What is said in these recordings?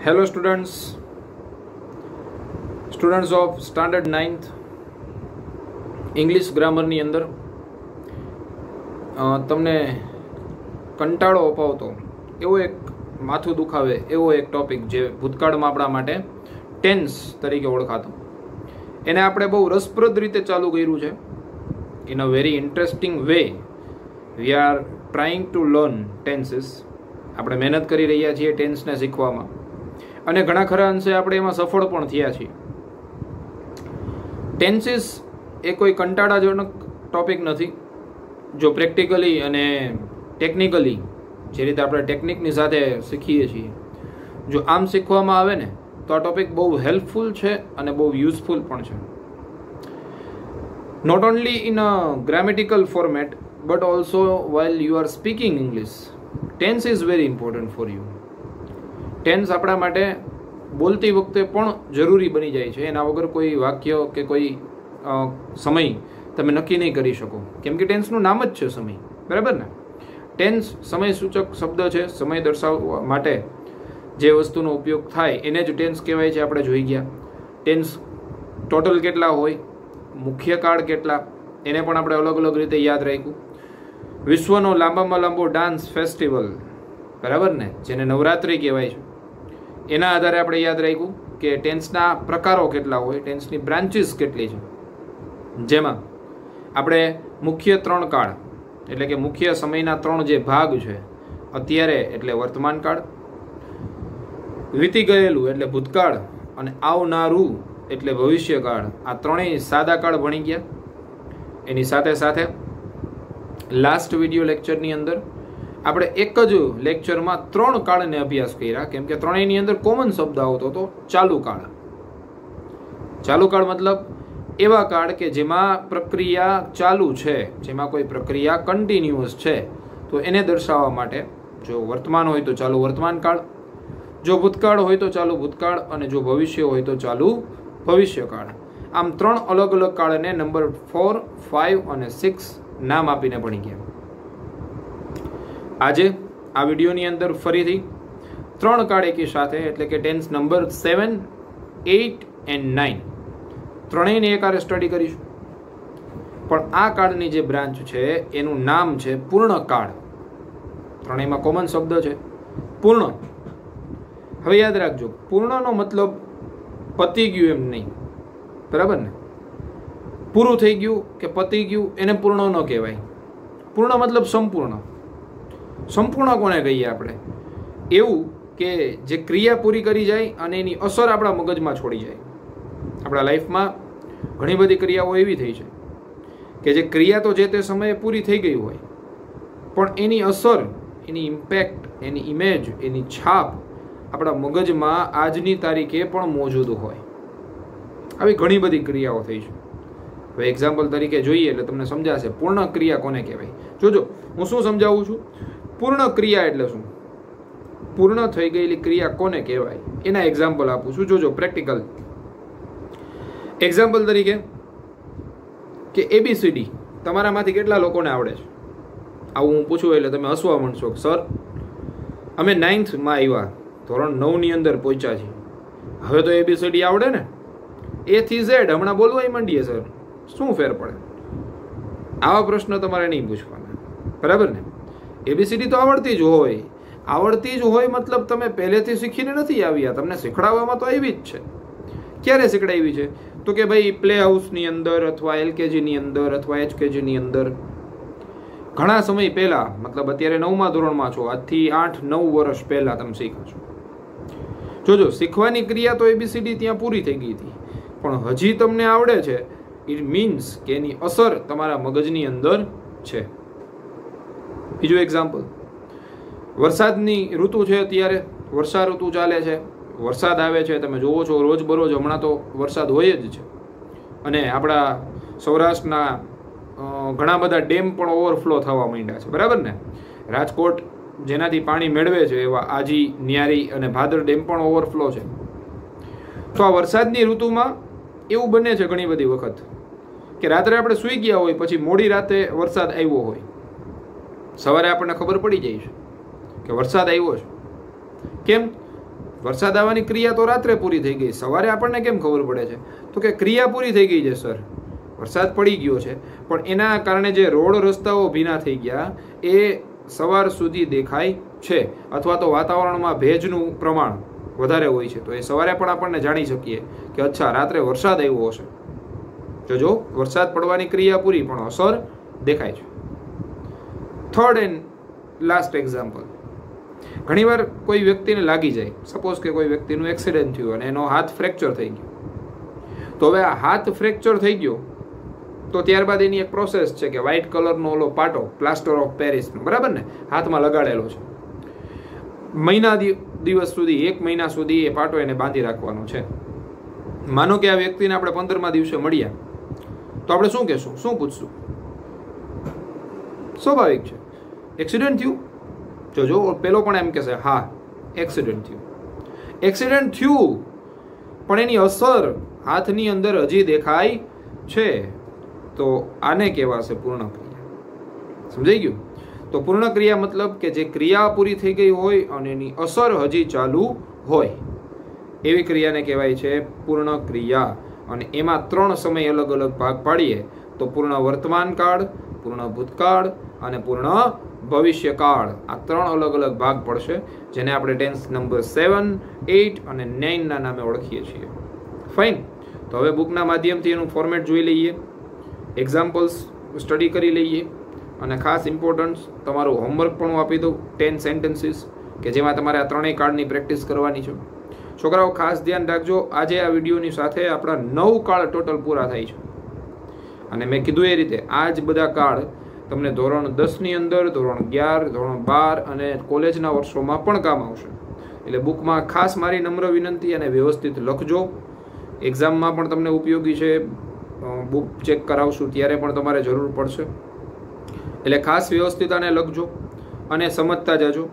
Hello students of standard 9th English ગ્રામરની અંદર તમને કંટાળો અપાવતો એવો એક માથું દુખાવે એવો એક ટોપિક જે ભૂતકાળમાં આપણા માટે ટેન્સ તરીકે ઓળખાતો, એને આપણે બહુ રસપ્રદ રીતે ચાલુ કર્યું છે. In a very interesting way we are trying to learn tenses. આપણે મહેનત કરી રહ્યા છીએ ટેન્સને શીખવામાં અને ઘણા ખરા અંશે આપણે એમાં સફળ પણ થયા છીએ. ટેન્સીસ એ કોઈ કંટાળાજનક ટોપિક નથી. જો પ્રેક્ટિકલી અને ટેકનિકલી જે રીતે આપણે ટેકનિકની સાથે શીખીએ છીએ, જો આમ શીખવામાં આવે ને તો આ ટોપિક બહુ હેલ્પફુલ છે અને બહુ યુઝફુલ પણ છે. Not only in a grammatical format but also while you are speaking English, tense is very important for you. Tense આપણા માટે બોલતી વખતે પણ જરૂરી બની જાય છે. એના વગર કોઈ વાક્ય કે કોઈ સમય તમે નક્કી નહીં કરી શકો, કેમ કે ટેન્સનું નામ જ છે સમય, બરાબર ને? ટેન્સ સમય સૂચક શબ્દ છે. સમય દર્શાવવા માટે જે વસ્તુનો ઉપયોગ થાય એને જ ટેન્સ કહેવાય છે. આપણે જોઈ ગયા ટેન્સ ટોટલ કેટલા હોય, મુખ્ય કાળ કેટલા, એને પણ આપણે અલગ અલગ રીતે યાદ રાખ્યું. વિશ્વનો લાંબામાં લાંબો ડાન્સ ફેસ્ટિવલ, બરાબર ને, જેને નવરાત્રિ કહેવાય છે, એના આધારે આપણે યાદ રાખ્યું કે ટેન્સના પ્રકારો કેટલા હોય, ટેન્સની બ્રાન્ચીસ કેટલી છે. જેમાં આપણે મુખ્ય 3 કાળ એટલે કે મુખ્ય સમયના 3 જે ભાગ છે, અત્યારે એટલે વર્તમાન કાળ, વીતી ગયેલું એટલે ભૂતકાળ અને આવનારું એટલે ભવિષ્યકાળ, આ ત્રણેય સાદા કાળ ભણી ગયા. એની સાથે સાથે લાસ્ટ વિડીયો લેક્ચરની અંદર આપણે એક જ લેક્ચરમાં 3 કાળને અભ્યાસ કર્યા, કેમ કે ત્રણેયની અંદર કોમન શબ્દ આવતો હતો ચાલુ કાળ. ચાલુ કાળ મતલબ એવા કાળ કે જેમાં પ્રક્રિયા ચાલુ છે, જેમાં કોઈ પ્રક્રિયા કન્ટિન્યુઅસ છે, તો એને દર્શાવવા માટે જો વર્તમાન હોય તો ચાલુ વર્તમાન કાળ, જો ભૂતકાળ હોય તો ચાલુ ભૂતકાળ, અને જો ભવિષ્ય હોય તો ચાલુ ભવિષ્યકાળ. આમ 3 અલગ અલગ કાળને નંબર 4, 5 અને 6 નામ આપીને ભણી ગયા. આજે આ વિડીયોની અંદર ફરીથી 3 કાળ એકી સાથે એટલે કે ટેન્સ નંબર 7, 8 એન્ડ 9 ત્રણેયને એકારે સ્ટડી કરીશું. પણ આ કાળની જે બ્રાન્ચ છે એનું નામ છે પૂર્ણ કાળ. ત્રણેયમાં કોમન શબ્દ છે પૂર્ણ. હવે યાદ રાખજો, પૂર્ણનો મતલબ પતી ગયું એમ નહીં, બરાબર ને? પૂરું થઈ ગયું કે પતી ગયું એને પૂર્ણ ન કહેવાય. પૂર્ણ મતલબ સંપૂર્ણ. સંપૂર્ણ કોને કહીએ આપણે? એવું કે જે ક્રિયા પૂરી કરી જાય અને એની અસર આપણા મગજમાં છોડી જાય. આપણા લાઈફમાં ઘણી બધી ક્રિયાઓ એવી થઈ છે કે જે ક્રિયા તો જે તે સમયે પૂરી થઈ ગઈ હોય, પણ એની અસર, એની ઇમ્પેક્ટ, એની ઇમેજ, એની છાપ આપણા મગજમાં આજની તારીખે પણ મોજૂદ હોય. આવી ઘણી બધી ક્રિયાઓ થઈ છે. હવે એક્ઝામ્પલ તરીકે જોઈએ એટલે તમને સમજાશે પૂર્ણ ક્રિયા કોને કહેવાય. જોજો હું શું સમજાવું છું. પૂર્ણ ક્રિયા એટલે શું, પૂર્ણ થઈ ગયેલી ક્રિયા કોને કહેવાય એના એક્ઝામ્પલ આપું છું. જોજો પ્રેક્ટિકલ એક્ઝામ્પલ તરીકે કે ABCD તમારામાંથી કેટલા લોકોને આવડે છે? આવું હું પૂછું એટલે તમે હસવા માંડશો, સર અમે 9th માં આવ્યા, ધોરણ 9 ની અંદર પહોંચ્યા છીએ, હવે તો ABCD આવડે ને, A થી Z હમણાં બોલવા માંડીએ સર, શું ફેર પડે? આવા પ્રશ્ન તમારે નહીં પૂછવાના, બરાબર ને? ABCD તો આવડતી જ હોય. આવડતી જ હોય મતલબ તમે પહેલેથી શીખીને નથી આવ્યા, તમને શીખડાવવામાં તો આવી જ છે. ક્યારે શીખડાવી છે? તો કે ભાઈ પ્લે હાઉસની અંદર અથવા LKGની અંદર અથવા HKGની અંદર ઘણા સમય પહેલા, મતલબ અત્યારે 9મા ધોરણમાં છો, આજથી 8-9 વર્ષ પહેલા તમે શીખો છો. જોજો શીખવાની ક્રિયા તો ABCD ત્યાં પૂરી થઈ ગઈ હતી, પણ હજી તમને આવડે છે. ઇટ મીન્સ કે એની અસર તમારા મગજની અંદર છે. બીજું એક્ઝામ્પલ, વરસાદની ઋતુ છે, અત્યારે વર્ષા ઋતુ ચાલે છે, વરસાદ આવે છે, તમે જોવો છો રોજબરોજ હમણાં તો વરસાદ હોય જ છે. અને આપણા સૌરાષ્ટ્રના ઘણા બધા ડેમ પણ ઓવરફ્લો થવા માંડ્યા છે, બરાબર ને? રાજકોટ જેનાથી પાણી મેળવે છે એવા આજી, ન્યારી અને ભાદર ડેમ પણ ઓવરફ્લો છે. તો આ વરસાદની ઋતુમાં એવું બને છે ઘણી બધી વખત કે રાત્રે આપણે સૂઈ ગયા હોય, પછી મોડી રાતે વરસાદ આવ્યો હોય, સવારે આપણને ખબર પડી જાય છે કે વરસાદ આવ્યો છે. કેમ? વરસાદ આવવાની ક્રિયા તો રાત્રે પૂરી થઈ ગઈ, સવારે આપણને કેમ ખબર પડે છે? તો કે ક્રિયા પૂરી થઈ ગઈ છે સર, વરસાદ પડી ગયો છે, પણ એના કારણે જે રોડ રસ્તાઓ ભીના થઈ ગયા એ સવાર સુધી દેખાય છે, અથવા તો વાતાવરણમાં ભેજનું પ્રમાણ વધારે હોય છે, તો એ સવારે પણ આપણને જાણી શકીએ કે અચ્છા રાત્રે વરસાદ આવ્યો હશે. જો વરસાદ પડવાની ક્રિયા પૂરી પણ અસર દેખાય છે. થર્ડ એન્ડ લાસ્ટ એક્ઝામ્પલ, ઘણીવાર કોઈ વ્યક્તિને લાગી જાય, સપોઝ કે કોઈ વ્યક્તિનું એક્સિડન્ટ થયું અને એનો હાથ ફ્રેક્ચર થઈ ગયો. તો હવે આ હાથ ફ્રેક્ચર થઈ ગયો તો ત્યારબાદ એની એક પ્રોસેસ છે કે વ્હાઇટ કલરનો ઓલો પાટો પ્લાસ્ટર ઓફ પેરિસનો, બરાબર ને, હાથમાં લગાડેલો છે. દિવસ સુધી, 1 મહિના સુધી એ પાટો એને બાંધી રાખવાનો છે. માનો કે આ વ્યક્તિને આપણે 15મા દિવસે મળ્યા તો આપણે શું કહેશું, શું પૂછશું? સ્વાભાવિક છે, એક્સિડન્ટ થયું? જો પેલો પણ એમ કહેશે હા એક્સિડન્ટ થયું. એક્સિડન્ટ થયું પણ એની અસર હાથની અંદર હજી દેખાય છે, તો આને કહેવાશે પૂર્ણ ક્રિયા. સમજાઈ ગયું? તો પૂર્ણ ક્રિયા મતલબ કે જે ક્રિયા પૂરી થઈ ગઈ હોય અને એની અસર હજી ચાલુ હોય એવી ક્રિયાને કહેવાય છે પૂર્ણ ક્રિયા. અને એમાં 3 સમય અલગ અલગ ભાગ પાડીએ તો પૂર્ણ વર્તમાન કાળ, પૂર્ણ ભૂતકાળ અને પૂર્ણ ભવિષ્યકાળ, આ 3 અલગ અલગ ભાગ પડશે, જેને આપણે ટેન્સ નંબર 7, 8 અને 9 ના નામે ઓળખીએ છીએ. ફાઇન. તો હવે બુકના માધ્યમથી એનું ફોર્મેટ જોઈ લઈએ, એક્ઝામ્પલ્સ સ્ટડી કરી લઈએ, અને ખાસ ઇમ્પોર્ટન્સ તમારું હોમવર્ક પણ આપી દઉં, 10 સેન્ટેન્સીસ કે જેમાં તમારે આ 3 કાર્ડની પ્રેક્ટિસ કરવાની છે. છોકરાઓ ખાસ ધ્યાન રાખજો, આજે આ વિડીયોની સાથે આપણા 9 કાર્ડ ટોટલ પૂરા થાય છે. અને મેં કીધું એ રીતે આ જ બધા કાર્ડ તમને ધોરણ 10ની અંદર, ધોરણ 11, ધોરણ 12 અને કોલેજના વર્ષોમાં પણ કામ આવશે. એટલે બુકમાં ખાસ મારી નમ્ર વિનંતી, અને વ્યવસ્થિત લખજો. એક્ઝામમાં પણ તમને ઉપયોગી છે, બુક ચેક કરાવશું ત્યારે પણ તમારે જરૂર પડશે. એટલે ખાસ વ્યવસ્થિત આને લખજો અને સમજતા જજો.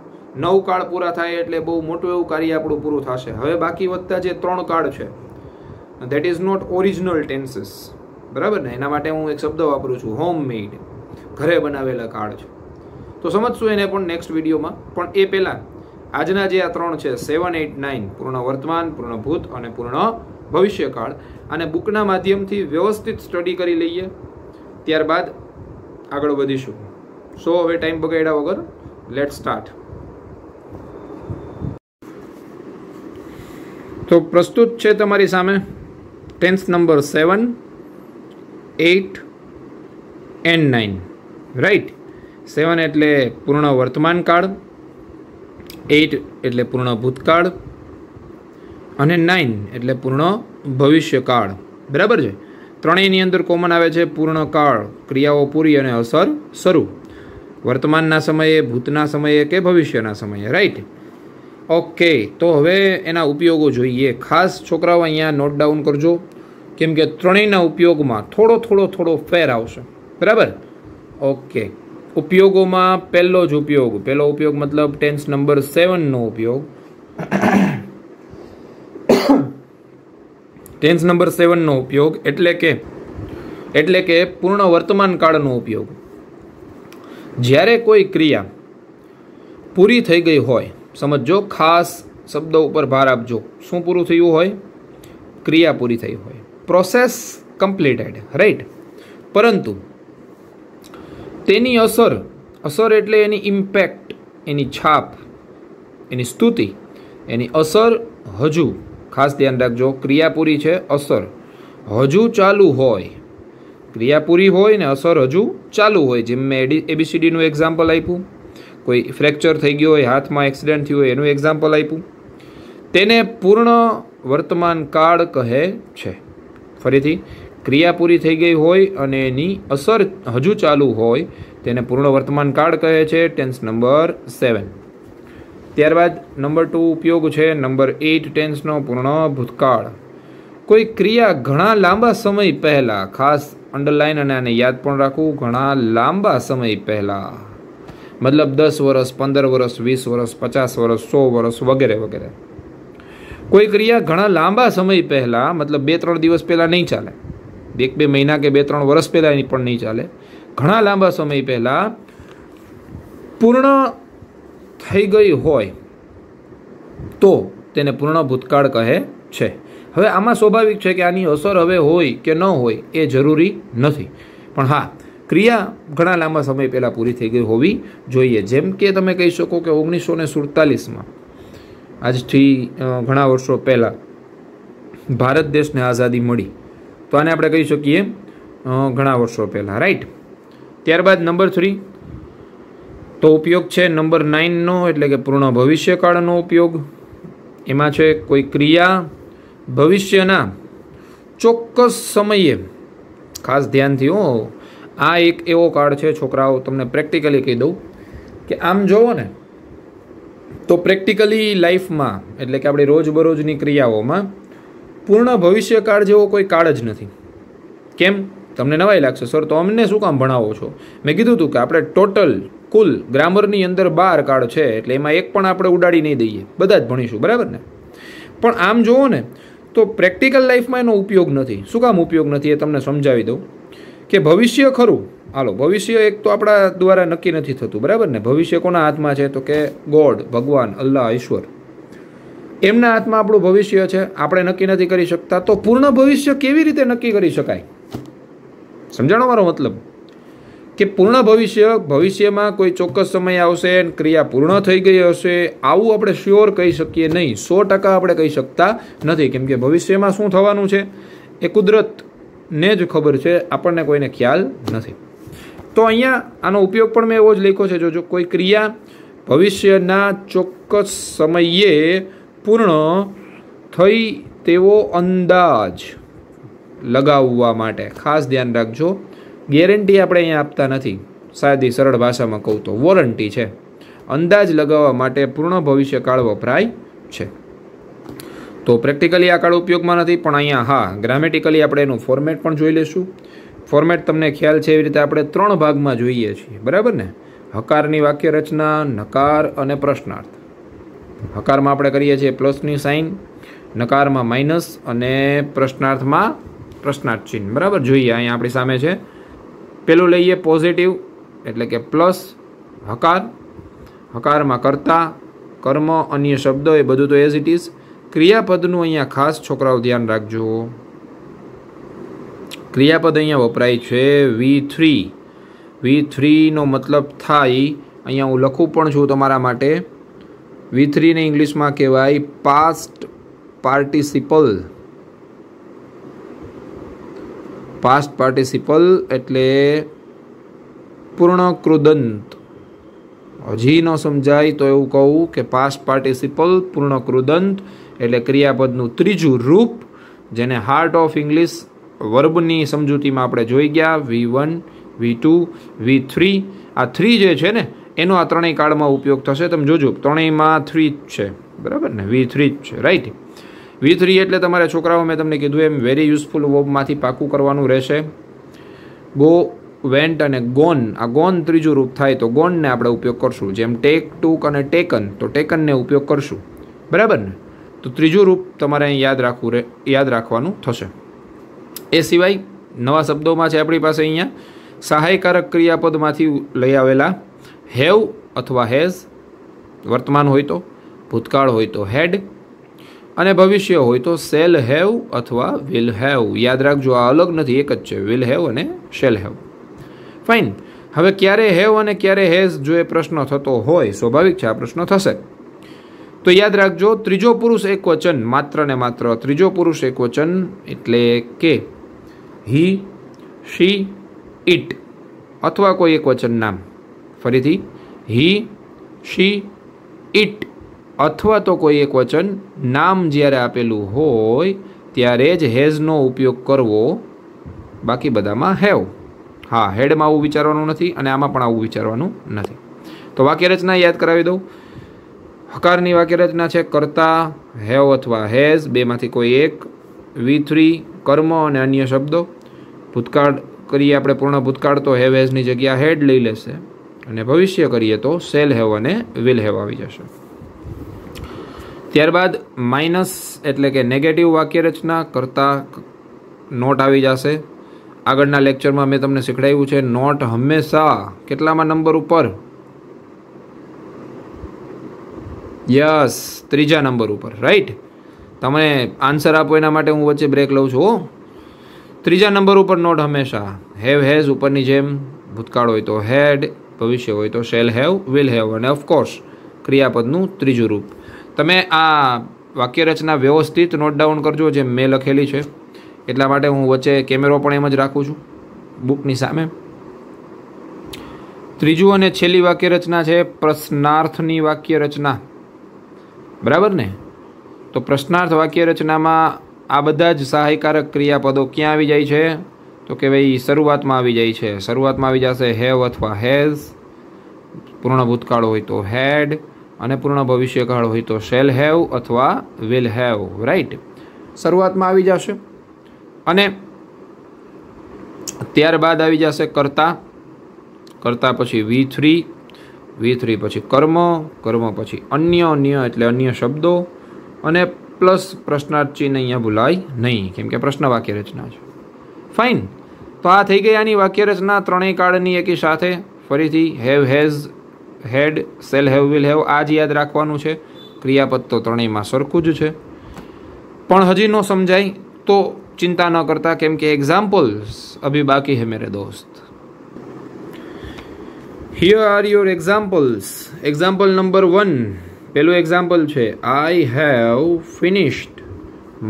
9 કાર્ડ પૂરા થાય એટલે બહુ મોટું એવું કાર્ય આપણું પૂરું થશે. હવે બાકી વધતા જે 3 કાર્ડ છે, that is not original tenses, બરાબર ને? એના માટે હું એક શબ્દ વાપરું છું, હોમ મેડ, ઘરે બનાવેલા કાર્ડ છે. તો સમજશું એને પણ નેક્સ્ટ વિડીયોમાં. પણ એ પહેલાં આજના જે આ 3 છે 7, 8, 9, પૂર્ણ વર્તમાન, પૂર્ણ ભૂત અને પૂર્ણ ભવિષ્યકાળ, અને બુકના માધ્યમથી વ્યવસ્થિત સ્ટડી કરી લઈએ, ત્યારબાદ આગળ વધીશું. સો હવે ટાઈમ બગાડ્યા વગર લેટ સ્ટાર્ટ. તો પ્રસ્તુત છે તમારી સામે ટેન્સ નંબર 7, 8 એન્ડ 9, રાઈટ? 7 એટલે પૂર્ણ વર્તમાન કાળ, 8 એટલે પૂર્ણ ભૂતકાળ અને 9 એટલે પૂર્ણ ભવિષ્યકાળ, બરાબર છે? ત્રણેયની અંદર કોમન આવે છે પૂર્ણ કાળ, ક્રિયાઓ પૂરી અને અસર શરૂ, વર્તમાનના સમયે, ભૂતના સમયે કે ભવિષ્યના સમયે, રાઈટ? ઓકે, તો હવે એના ઉપયોગો જોઈએ. ખાસ છોકરાઓ અહીંયા નોટ ડાઉન કરજો, કેમ કે ત્રણેયના ઉપયોગમાં થોડો ફેર આવશે, બરાબર? ઓકે, ઉપયોગોમાં પહેલો ઉપયોગ મતલબ ટેન્સ નંબર 7નો ઉપયોગ. ટેન્સ નંબર 7નો ઉપયોગ એટલે કે પૂર્ણ વર્તમાન કાળનો ઉપયોગ. જ્યારે કોઈ ક્રિયા પૂરી થઈ ગઈ હોય, સમજો, ખાસ શબ્દો ઉપર ભાર આપજો. શું પૂરું થયું હોય? ક્રિયા પૂરી થઈ હોય, પ્રોસેસ કમ્પ્લીટેડ, રાઈટ? પરંતુ તેની અસર એટલે એની ઇમ્પેક્ટ, એની છાપ, એની સ્તુતિ, એની અસર હજુ, ખાસ ધ્યાન રાખજો, ક્રિયા પૂરી છે, અસર હજુ ચાલુ હોય. ક્રિયા પૂરી હોય ને અસર હજુ ચાલુ હોય. જેમ મેં ABCDનું એક્ઝામ્પલ આપ્યું, કોઈ ફ્રેક્ચર થઈ ગયો હોય, હાથમાં એક્સિડન્ટ થયું હોય, એનું એક્ઝામ્પલ આપ્યું. તેને પૂર્ણ વર્તમાન કાળ કહે છે. ફરીથી, ક્રિયા પૂરી થઈ ગઈ હોય અને એની અસર હજુ ચાલુ હોય તેને પૂર્ણ વર્તમાન કાળ કહે છે. Tense number 7. ત્યારબાદ નંબર 2 ઉપયોગ છે નંબર 8 ટેન્સનો પૂર્ણ ભૂતકાળ. કોઈ ક્રિયા ઘણા લાંબા સમય પહેલા, ખાસ અંડરલાઈન અને આને યાદ પણ રાખવું, ઘણા લાંબા સમય પહેલા, મતલબ 10 વર્ષ, 15 વર્ષ, 20 વર્ષ, 50 વર્ષ, 100 વર્ષ વગેરે વગેરે. કોઈ ક્રિયા ઘણા લાંબા સમય પહેલા, મતલબ 2-3 દિવસ પહેલા નહીં ચાલે, 1-2 મહિના કે 2-3 વર્ષ પહેલા પણ નહીં ચાલે, ઘણા લાંબા સમય પહેલા પૂર્ણ થઈ ગઈ હોય તો તેને પૂર્ણ ભૂતકાળ કહે છે. હવે આમાં સ્વાભાવિક છે કે આની અસર હવે હોય કે ન હોય એ જરૂરી નથી, પણ હા, ક્રિયા ઘણા લાંબા સમય પહેલાં પૂરી થઈ ગઈ હોવી જોઈએ. જેમ કે તમે કહી શકો કે 1947માં, આજથી ઘણા વર્ષો પહેલાં ભારત દેશને આઝાદી મળી, તો આને આપણે કહી શકીએ ઘણા વર્ષો પહેલાં, રાઈટ. ત્યારબાદ નંબર 3 તો ઉપયોગ છે નંબર 9નો, એટલે કે પૂર્ણ ભવિષ્યકાળનો ઉપયોગ. એમાં છે કોઈ ક્રિયા ભવિષ્યના ચોક્કસ સમયે, ખાસ ધ્યાનથી હો, આ એક એવો કાળ છે છોકરાઓ, તમને પ્રેક્ટિકલી કહી દઉં કે આમ જોવો ને તો પ્રેક્ટિકલી લાઈફમાં, એટલે કે આપણી રોજબરોજની ક્રિયાઓમાં પૂર્ણ ભવિષ્યકાળ જેવો કોઈ કાળ જ નથી. કેમ? તમને નવાઈ લાગશે, સર તો અમને શું કામ ભણાવો છો? મેં કીધું હતું કે આપણે ટોટલ કુલ ગ્રામરની અંદર 12 કાળ છે, એટલે એમાં એક પણ આપણે ઉડાડી નહીં દઈએ, બધા જ ભણીશું, બરાબર ને? પણ આમ જુઓ ને તો પ્રેક્ટિકલ લાઈફમાં એનો ઉપયોગ નથી. શું કામ ઉપયોગ નથી એ તમને સમજાવી દઉં કે ભવિષ્ય ખરું, હાલો, ભવિષ્ય એક તો આપણા દ્વારા નક્કી નથી થતું, બરાબર ને? ભવિષ્ય કોના હાથમાં છે? તો કે ગોડ, ભગવાન, અલ્લાહ, ઈશ્વર, એમના હાથમાં આપણું ભવિષ્ય છે, આપણે નક્કી નથી કરી શકતા. તો પૂર્ણ ભવિષ્ય કેવી રીતે નક્કી કરી શકાય? સમજાણો મારો મતલબ? કે પૂર્ણ ભવિષ્યમાં કોઈ ચોક્કસ સમય આવશે, ક્રિયા પૂર્ણ થઈ ગઈ હશે, આવું આપણે શ્યોર કહી શકીએ નહીં, 100% આપણે કહી શકતા નથી. કેમ કે ભવિષ્યમાં શું થવાનું છે એ કુદરતને જ ખબર છે, આપણને કોઈને ખ્યાલ નથી. તો અહીંયા આનો ઉપયોગ પણ મેં એવો જ લખ્યો છે, જો કોઈ ક્રિયા ભવિષ્યના ચોક્કસ સમયે પૂર્ણ થઈ તેવો અંદાજ લગાવવા માટે. ખાસ ધ્યાન રાખજો, ગેરંટી આપણે અહીંયા આપતા નથી, સાદી સરળ ભાષામાં કહું તો વોરંટી છે. અંદાજ લગાવવા માટે પૂર્ણ ભવિષ્યકાળ વપરાય છે. તો પ્રેક્ટિકલી આ કાળ ઉપયોગમાં નથી, પણ અહીંયા હા, ગ્રામેટિકલી આપણે એનું ફોર્મેટ પણ જોઈ લઈશું. ફોર્મેટ તમને ખ્યાલ છે એવી રીતે આપણે 3 ભાગમાં જોઈએ છીએ, બરાબર ને? હકારની વાક્ય રચના, નકાર અને પ્રશ્નાર્થ. હકારમાં આપણે કરીએ છીએ પ્લસની સાઇન, નકારમાં માઇનસ અને પ્રશ્નાર્થમાં પ્રશ્નાર્થ ચિહ્ન, બરાબર? જોઈએ અહીંયા આપણી સામે છે. પેલું લઈએ પોઝિટિવ, એટલે કે પ્લસ હકાર. હકારમાં કર્તા, કર્મ, અન્ય શબ્દો, એ બધું તો એઝ ઇટ ઇઝ. ક્રિયાપદનું અહીંયા ખાસ છોકરાઓ ધ્યાન રાખજો, ક્રિયાપદ અહીંયા વપરાય છે V3. V3 નો મતલબ થાય, અહીંયા હું લખું પણ છું તમારા માટે, V3 ને ઇંગ્લિશમાં કહેવાય પાસ્ટ પાર્ટિસિપલ. પાસ્ટ પાર્ટિસિપલ એટલે પૂર્ણ કૃદંત. હજી ન સમજાય તો એવું કહું કે પાસ્ટ પાર્ટિસિપલ પૂર્ણ કૃદંત એટલે ક્રિયાપદનું ત્રીજું રૂપ, જેને હાર્ટ ઓફ ઇંગ્લિશ વર્બની સમજૂતીમાં આપણે જોઈ ગયા. V1, V2, V3, આ 3 જે છે ને એનો આ ત્રણેય કાળમાં ઉપયોગ થશે. તમે જોજો, ત્રણેયમાં 3 જ છે, બરાબર ને? V3 જ છે, રાઈટ. V3 એટલે તમારે છોકરાઓ, મેં તમને કીધું એમ, વેરી યુઝફુલ વર્બમાંથી પાકું કરવાનું રહેશે. ગો, વેન્ટ અને ગોન, આ ગોન ત્રીજું રૂપ થાય તો ગોનને આપણે ઉપયોગ કરશું. જેમ ટેક, ટુક અને ટેકન, તો ટેકનને ઉપયોગ કરશું, બરાબર ને? તો ત્રીજું રૂપ તમારે અહીં યાદ રાખવાનું થશે. એ સિવાય નવા શબ્દોમાં છે આપણી પાસે અહીંયા સહાયકારક ક્રિયાપદમાંથી લઈ આવેલા હેવ અથવા હેઝ, વર્તમાન હોય તો, ભૂતકાળ હોય તો હેડ, અને ભવિષ્ય હોય તો શેલ હેવ અથવા વિલ હેવ. યાદ રાખજો, આ અલગ નથી, એક જ છે, વિલ હેવ અને શેલ હેવ. ફાઇન. હવે ક્યારે હેવ અને ક્યારે હેઝ જો એ પ્રશ્ન થતો હોય, સ્વાભાવિક છે આ પ્રશ્ન થશે, તો યાદ રાખજો ત્રીજો પુરુષ એક વચન, માત્ર ને માત્ર ત્રીજો પુરુષ એક વચન, એટલે કે હી, શી, ઇટ અથવા કોઈ એક વચન નામ. ફરીથી, હી, શી, ઇટ અથવા તો કોઈ એક વચન નામ જ્યારે આપેલું હોય ત્યારે જ હેઝનો ઉપયોગ કરવો, બાકી બધામાં હેવ. હા, હેડમાં આવું વિચારવાનું નથી અને આમાં પણ આવું વિચારવાનું નથી. તો વાક્યરચના યાદ કરાવી દઉં. હકારની વાક્યરચના છે કર્તા, હેવ અથવા હેઝ, બેમાંથી કોઈ એક. V3 કર્મ અને અન્ય શબ્દો. ભૂતકાળ કરીએ આપણે પૂર્ણ ભૂતકાળ તો હેવ હેઝની જગ્યા હેડ લઈ લેશે, અને ભવિષ્ય કરીએ તો શેલ હેવ અને વિલ હેવ આવી જશે. ત્યારબાદ માઇનસ એટલે કે નેગેટિવ વાક્યરચના કરતા નોટ આવી જશે. આગળના લેક્ચરમાં મેં તમને શીખડાવ્યું છે, નોટ હંમેશા કેટલામાં નંબર ઉપર? યસ, ત્રીજા નંબર ઉપર. રાઈટ. તમે આન્સર આપો એના માટે હું વચ્ચે બ્રેક લઉં છું. ત્રીજા નંબર ઉપર નોટ હંમેશા હેવ હેઝ ઉપરની જેમ, ભૂતકાળ હોય તો હેડ, ભવિષ્ય હોય તો શેલ હેવ, વિલ હેવ, અને ઓફકોર્સ ક્રિયાપદનું ત્રીજું રૂપ. તમે આ વાક્યરચના વ્યવસ્થિત નોટ ડાઉન કરજો જે મેં લખેલી છે. એટલા માટે હું વચ્ચે કેમેરો પણ એમ જ રાખું છું બુકની સામે. ત્રીજું અને છેલ્લી વાક્યરચના છે પ્રશ્નાર્થની વાક્યરચના. બરાબર ને? તો પ્રશ્નાર્થ વાક્યરચનામાં આ બધા જ સહાયકારક ક્રિયાપદો ક્યાં આવી જાય છે? તો કે ભાઈ શરૂઆતમાં આવી જાય છે. શરૂઆતમાં આવી જશે હેવ અથવા હેઝ, પૂર્ણ ભૂતકાળ હોય તો હેડ, અને પૂર્ણ ભવિષ્યકાળ હોય તો શેલ હેવ અથવા વિલ હેવ. રાઈટ. શરૂઆતમાં આવી જશે. અને ત્યારબાદ આવી જશે કર્તા. કર્તા પછી V3, V3 પછી કર્મ, કર્મ પછી અન્ય એટલે અન્ય શબ્દો, અને પ્લસ પ્રશ્નાર્થ ચિહ્ન અહીંયા ભૂલાય નહીં, કેમ કે પ્રશ્ન વાક્ય રચના છે. ફાઇન. તો આ થઈ ગઈ આની વાક્ય રચના ત્રણેય કાળની એકી સાથે. ફરીથી have has had shall have will have આ જ યાદ રાખવાનું છે. ક્રિયાપદ તો ત્રણેયમાં સરખું જ છે. પણ હજી ન સમજાય તો ચિંતા ન કરતા, કેમ કે એક્ઝામ્પલ્સ અભી બાકી હે મેરે દોસ્ત. Here are your examples. Example number 1. પહેલું એક્ઝામ્પલ છે I have finished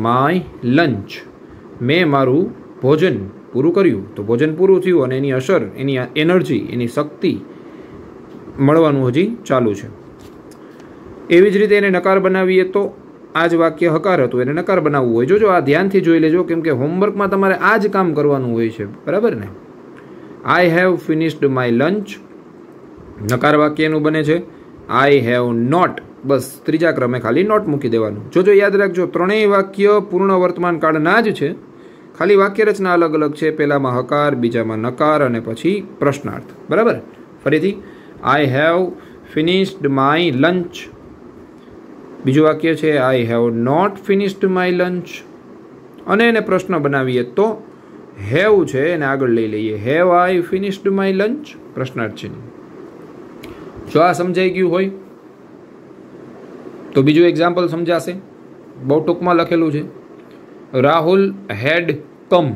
my lunch. મેં મારું ભોજન પૂરું કર્યું. તો ભોજન પૂરું થયું અને એની અસર, એની એનર્જી, એની શક્તિ મળવાનું હજી ચાલુ છે. એવી જ રીતે એને નકાર બનાવીએ તો આ જ વાક્ય હકાર હતું, એને નકાર બનાવવું હોય. જોજો, આ ધ્યાનથી જોઈ લેજો, કેમ કે હોમવર્કમાં તમારે આ જ કામ કરવાનું હોય છે. બરાબર ને? I have finished my lunch. નકાર વાક્યનું બને છે I have not. બસ ત્રીજા ક્રમે ખાલી નોટ મૂકી દેવાનું. જોજો, યાદ રાખજો, ત્રણેય વાક્ય પૂર્ણ વર્તમાન કાળના જ છે, ખાલી વાક્ય રચના અલગ અલગ છે. પહેલામાં હકાર, બીજામાં નકાર, અને પછી પ્રશ્નાર્થ. બરાબર? ફરીથી I have finished my lunch. બીજું વાક્ય છે I have not finished my lunch. અને એને પ્રશ્ન બનાવીએ તો હેવ છે એને આગળ લઈ લઈએ. Have I finished my lunch? પ્રશ્નાર્થ છે. જો આ સમજાઈ ગયું હોય તો બીજું એક્ઝામ્પલ સમજાશે. બહુ ટૂંકમાં લખેલું છે. રાહુલ હેડ કમ.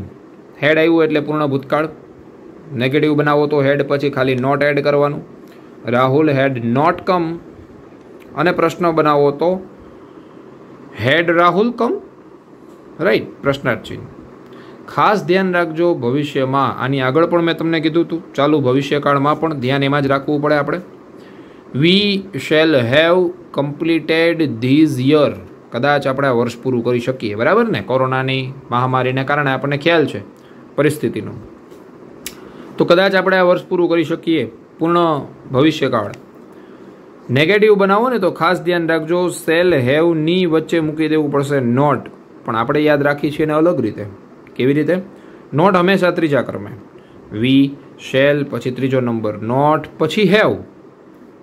હેડ આવ્યું એટલે પૂર્ણ ભૂતકાળ. નેગેટિવ બનાવો તો હેડ પછી ખાલી નોટ એડ કરવાનું. Rahul had not come. અને પ્રશ્ન બનાવો તો હેડ રાહુલ કમ. રાઈટ? પ્રશ્નાર્થ ચિહ્ન. ખાસ ધ્યાન રાખજો ભવિષ્યમાં. આની આગળ પણ મેં તમને કીધું હતું, ચાલુ ભવિષ્યકાળમાં પણ ધ્યાન એમાં જ રાખવું પડે આપણે. We shall have completed this year. કદાચ આપણે આ વર્ષ પૂરું કરી શકીએ. બરાબર ને? કોરોનાની મહામારીને કારણે આપણને ખ્યાલ છે પરિસ્થિતિનો. તો કદાચ આપણે આ વર્ષ પૂરું કરી શકીએ. પૂર્ણ ભવિષ્યકાળ. નેગેટિવ બનાવો ને તો ખાસ ધ્યાન રાખજો, શેલ હેવ ની વચ્ચે મૂકી દેવું પડશે નોટ. પણ આપણે યાદ રાખીએ છીએ ને અલગ રીતે. કેવી રીતે? નોટ હંમેશા ત્રીજા ક્રમે. વી, શેલ, પછી ત્રીજો નંબર નોટ, પછી હેવ,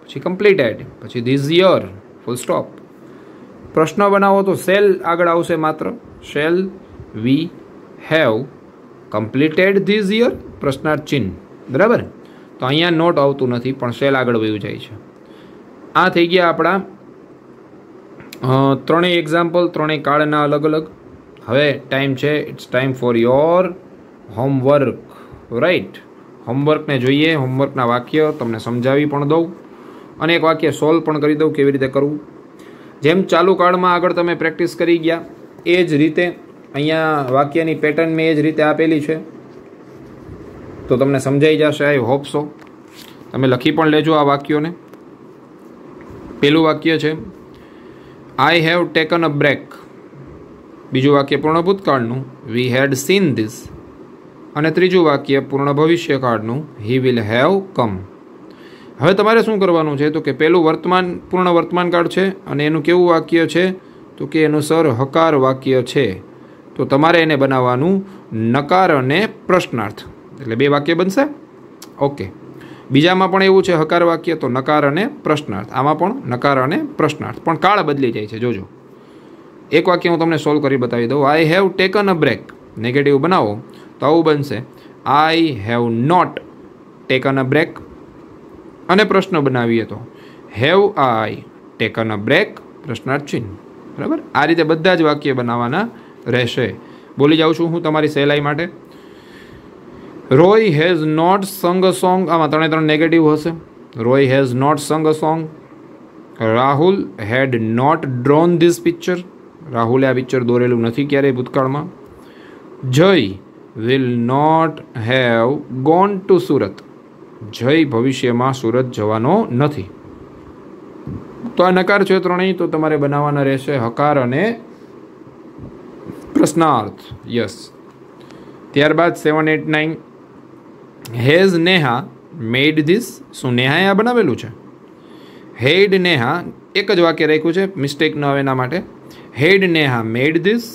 પછી કમ્પ્લીટેડ, પછી ધીસ યર, ફૂલ સ્ટોપ. પ્રશ્ન બનાવો તો શેલ આગળ આવશે માત્ર. Shall we have completed this year? પ્રશ્નાર્થ ચિહ્ન. બરાબર? તો અહીંયા નોટ આવતું નથી, પણ શેલ આગળ વયું જાય છે. આ થઈ ગયા આપણા ત્રણેય એક્ઝામ્પલ, ત્રણેય કાળના અલગ અલગ. હવે ટાઈમ છે, it's time for your homework. Right? હોમવર્કને જોઈએ. હોમવર્કના વાક્ય તમને સમજાવી પણ દઉં અને એક વાક્ય સોલ્વ પણ કરી દઉં કેવી રીતે કરવું. જેમ ચાલુ કાળમાં આગળ તમે પ્રેક્ટિસ કરી ગયા એ જ રીતે અહીંયા વાક્યની પેટર્ન મેં એ જ રીતે આપેલી છે, તો તમને સમજાઈ જશે. I hope so. તમે લખી પણ લેજો આ વાક્યોને. પહેલું વાક્ય છે I have taken a break. બીજું વાક્ય પૂર્ણ ભૂતકાળનું વી હેડ સીન ધીસ. અને ત્રીજું વાક્ય પૂર્ણ ભવિષ્યકાળનું હી વિલ હેવ કમ. હવે તમારે શું કરવાનું છે? તો કે પહેલું પૂર્ણ વર્તમાનકાળ છે અને એનું કેવું વાક્ય છે? તો કે એનું સર હકાર વાક્ય છે. તો તમારે એને બનાવવાનું નકાર અને પ્રશ્નાર્થ, એટલે બે વાક્ય બનશે. ઓકે. બીજામાં પણ એવું છે હકાર વાક્ય, તો નકાર અને પ્રશ્નાર્થ. આમાં પણ નકાર અને પ્રશ્નાર્થ, પણ કાળ બદલી જાય છે. જોજો, એક વાક્ય હું તમને સોલ્વ કરી બતાવી દઉં. I have taken a break. Negative બનાવો તો આવું બનશે I have not taken a break. અને પ્રશ્ન બનાવીએ તો have I taken a break, પ્રશ્નાર્થ ચિહ્ન. બરાબર, આ રીતે બધા જ વાક્ય બનાવવાના રહેશે. બોલી જાઉં છું હું તમારી સહેલાઈ માટે. Roy has not sung a song, આમાં 3 નેગેટિવ હશે. Roy has not sung a song. Rahul had not drawn this picture, રાહુલે આ પિક્ચર દોરેલું નથી ક્યારેય ભૂતકાળમાં. Jay will not have gone to Surat, Jay ભવિષ્યમાં સુરત જવાનો નથી. તો આ નકાર છે ત્રણેય, તો તમારે બનાવવાના રહેશે હકાર અને પ્રશ્નાર્થ. યસ. ત્યારબાદ 7, 8, 9. હેઝ નેહા મેડ ધીસ, શું નેહાએ આ બનાવેલું છે? હેડ નેહા એક જ વાક્ય રાખ્યું છે, મિસ્ટેક ન આવે એના માટે. હેડ નેહા મેડ ધીસ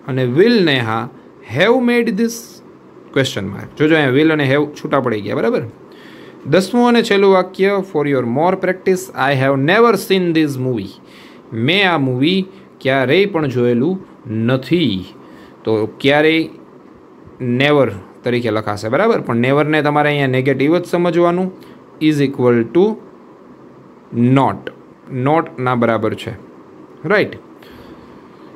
અને will Neha have made this, question mark. જોજો અહીંયા વિલ અને હેવ છૂટા પડી ગયા. બરાબર. 10મું અને છેલ્લું વાક્ય, for your more practice, I have never scene this movie, મેં આ મૂવી ક્યારેય પણ જોયેલું નથી. તો ક્યારેય નેવર તરીકે લખાશે. બરાબર, પણ નેવરને તમારે અહીંયા નેગેટિવ જ સમજવાનું. Is equal to not, not ના બરાબર છે. રાઈટ.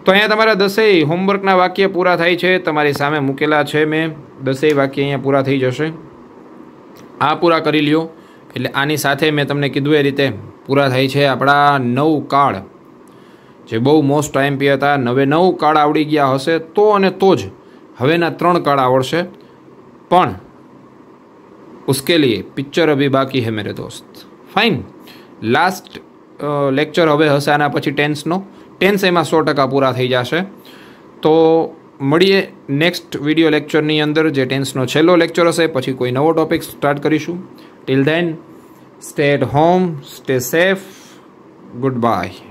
તો અહીંયા તમારા 10 હોમવર્કના વાક્ય પૂરા થાય છે. તમારી સામે મૂકેલા છે મેં 10 વાક્ય, અહીંયા પૂરા થઈ જશે. આ પૂરા કરી લ્યો એટલે આની સાથે મેં તમને કીધું એ રીતે પૂરા થાય છે આપણા 9 કાળ, જે બહુ મોસ્ટ આઈએમપી હતા. 9 કાળ આવડી ગયા હશે તો અને તો જ હવેના 3 કાળ આવડશે. પણ ઉસકે લીએ પિક્ચર અભી બાકી હે મેરે દોસ્ત. ફાઇન. લાસ્ટ લેક્ચર હવે હશે આના પછી ટેન્સનો. ટેન્સ એમાં 100% પૂરા થઈ જશે. તો મળીએ નેક્સ્ટ વિડીયો લેક્ચરની અંદર, જે ટેન્સનો છેલ્લો લેક્ચર હશે. પછી કોઈ નવો ટોપિક સ્ટાર્ટ કરીશું. Till then stay at home, stay safe, good by.